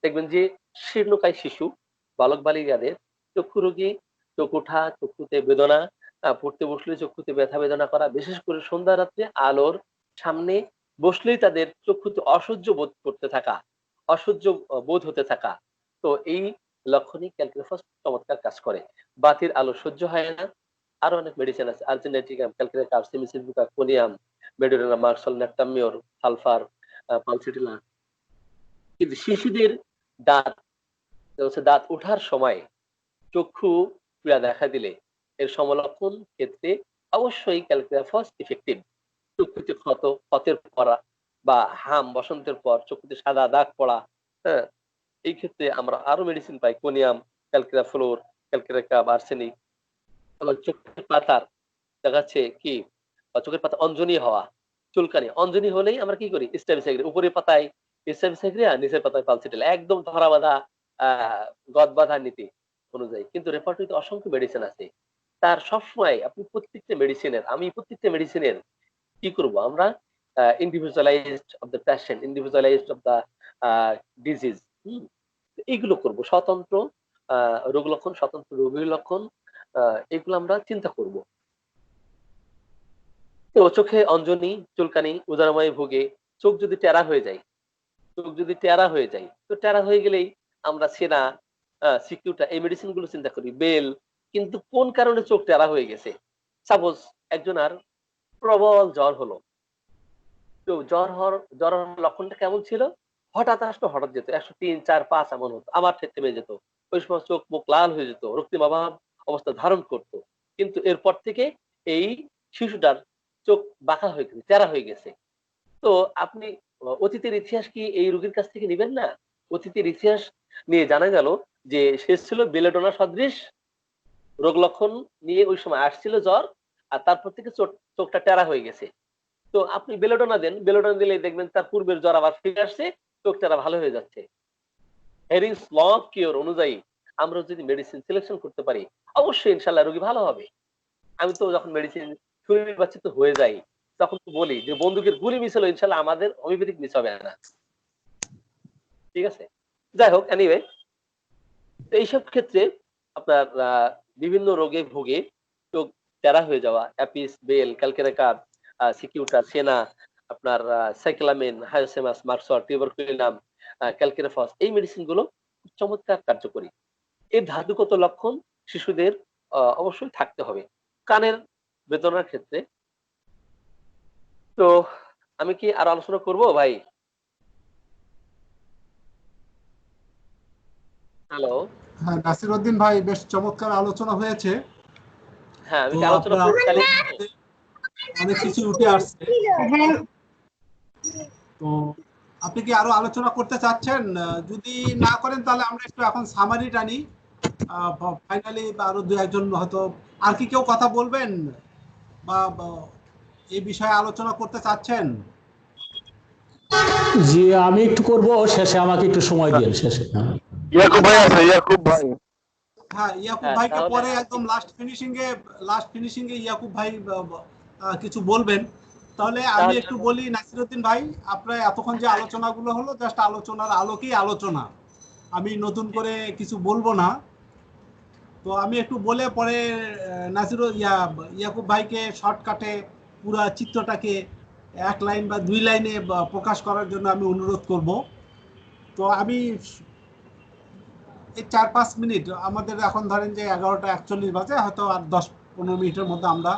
A: দেখবেন যে শীর্ণকায় শিশু, বালক বালিকাদের চক্ষু রোগে চোখ ওঠা, চক্ষুতে বেদনা, পড়তে বসলে চক্ষুতে ব্যথা বেদনা করা, বিশেষ করে সন্ধ্যা রাত্রে আলোর সামনে বসলেই তাদের চক্ষুতে অসহ্য বোধ করতে থাকা, অসহ্য বোধ হতে থাকা। তো এই লক্ষণই ক্যালকুলাস চমৎকার কাজ করে। বাতির আলো সহ্য হয় না। আরো অনেক মেডিসিন আছে। আর্জেন্টিকাম, ক্যালকুলেটার, সিমিসিভিকা, কোনিয়াম, মেডোরিনা, মার্সল, ন্যাপটামিওর, সালফার, পালসিটিলা। কিন্তু শিশুদের দাঁত দাঁত ওঠার সময় চক্ষু পীড়া দেখা দিলে এর সমলক্ষণ ক্ষেত্রে অবশ্যই ক্যালকুলাস ইফেক্টিভ। চক্ষুতে ক্ষতের পড়া বা হাম বসন্তের পর চক্ষুতে সাদা দাগ পড়া, হ্যাঁ, এই ক্ষেত্রে আমরা আরো মেডিসিন পাই। Conium, calcarea fluor, calcarea carb, arsenic. আবার চোখের পাতার দেখা যাচ্ছে কি চোখের পাতা অঞ্জনি হওয়া, চুলকানি। অঞ্জনি হলেই আমরা কি করি? স্ট্যাবিসাইড উপরের পাতায় স্ট্যাবিসাইড, নিচের পাতায় পালসিটিল, একদম ধরা বাঁধা গদ বাঁধা নীতি অনুযায়ী। কিন্তু রেপার্টরিতে অসংখ্য মেডিসিন আছে। তার সবসময় আপনি প্রত্যেকটা মেডিসিনের কি করব আমরা? Individualised of the patient, individualised of the disease. এইগুলো করব। স্বতন্ত্র রোগ লক্ষণ, স্বতন্ত্র রোগীর লক্ষণ, এগুলো আমরা চিন্তা করব। তো চোখে অঞ্জনি, চুলকানি, উজারময় ভোগে, চোখ যদি টেরা হয়ে যায়, তো টেরা হয়ে গেলেই আমরা সেনা, সিকিউটা, এই মেডিসিন গুলো চিন্তা করি। বেল। কিন্তু কোন কারণে চোখ টেরা হয়ে গেছে? সাপোজ একজনের প্রবল জ্বর হলো। তো জ্বর হওয়ার লক্ষণটা কেমন ছিল? হঠাৎ আসতো, হঠাৎ যেত, 103, 4, 5 এমন হতো। আমার ক্ষেত্রে হয়ে যেত। ওই সময় চোখ মুখ লাল হয়ে যেত, রক্তিমাভাব অবস্থা ধারণ করত। কিন্তু এরপর থেকে এই শিশুটার চোখ বাঁকা হয়ে গেছে, টেরা হয়ে গেছে। তো আপনি অতীতের ইতিহাস কি এই রোগীর কাছ থেকে নিবেন না? অতীতের ইতিহাস নিয়ে জানা গেল যে সে ছিল বেলেডোনা সদৃশ রোগ লক্ষণ নিয়ে ওই সময় আসছিল জ্বর, আর তারপর থেকে চোখটা টেরা হয়ে গেছে। তো আপনি বেলেডোনা দেন, বেলেডোনা দিলে দেখবেন তার পূর্বের জ্বর আবার ফিরে আসছে, চোখ টেরা ভালো হয়ে যাচ্ছে। হেরিংস ল অফ কিওর অনুযায়ী আমরা যদি মেডিসিন সিলেকশন করতে পারি, অবশ্যই ইনশাল্লাহ রোগী ভালো হবে। আমি তো যখন মেডিসিন শরীরের বাচ্চা তো হয়ে যাই, তখন তো বলি যে বন্দুকের গুলি মিস হলো, ইনশাল্লাহ আমাদের হোমিওপ্যাথিক মিস হবে না। ঠিক আছে? যাই হোক, এনিওয়ে, এইসব ক্ষেত্রে আপনার বিভিন্ন রোগে ভোগে চোখ টেরা হয়ে যাওয়া, অ্যাপিস, বেল, ক্যালকেরেকার, সিকিউটা, সেনা, আপনার সাইক্লামিন, হায়োসেমাস, মার্কসর, টিউবারকুলিনাম, ক্যালকেরেফস, এই মেডিসিন গুলো চমৎকার কার্যকরী। এই ধাতুগত লক্ষণ শিশুদের অবশ্যই থাকতে হবে। কানের বেদনার ক্ষেত্রে তো আমি কি আরো আলোচনা করব ভাই? হ্যালো।
B: হ্যাঁ, নাসির উদ্দিন ভাই, বেশ চমৎকার আলোচনা হয়েছে।
A: হ্যাঁ, আমি
B: তো
A: কি আলোচনা
B: আপনার
A: করতে চাইলে
B: অনেক কিছু উঠে আসছে। তো আপনি কি আরো আলোচনা করতে চাচ্ছেন? যদি না করেন তাহলে আমরা একটু এখন সামারি টানি। ফাইনালি আরো দু একজন হয়তো, আর কি কেউ কথা বলবেন বা এই বিষয়ে আলোচনা করতে চাচ্ছেন?
C: জি, আমি একটু করব শেষে, আমাকে একটু সময় দিন শেষে।
D: ইয়াকুব ভাই আছে, ইয়াকুব ভাই।
B: হ্যাঁ, ইয়াকুব
A: হ্যাঁ,
B: ভাইকে
A: তাহলে
B: পরে একদম লাস্ট ফিনিশিং এ ইয়াকুব ভাই কিছু বলবেন। তাহলে আমি
A: তাহলে
B: একটু বলি, নাসিরউদ্দিন ভাই, আপনার এতক্ষণ যে আলোচনাগুলো হলো জাস্ট আলোচনার আলোকেই আলোচনা, আমি নতুন করে কিছু বলবো না। তো আমি একটু বলে পরে ইয়াকুব ভাইকে শর্টকাটে পুরা চিত্রটাকে এক লাইন বা দুই লাইনে প্রকাশ করার জন্য আমি অনুরোধ করব। তো আমি এই 4-5 মিনিট, আমাদের এখন ধরেন যে 11টা 41 বাজে, হয়তো আর 10-15 মিনিটের মধ্যে আমরা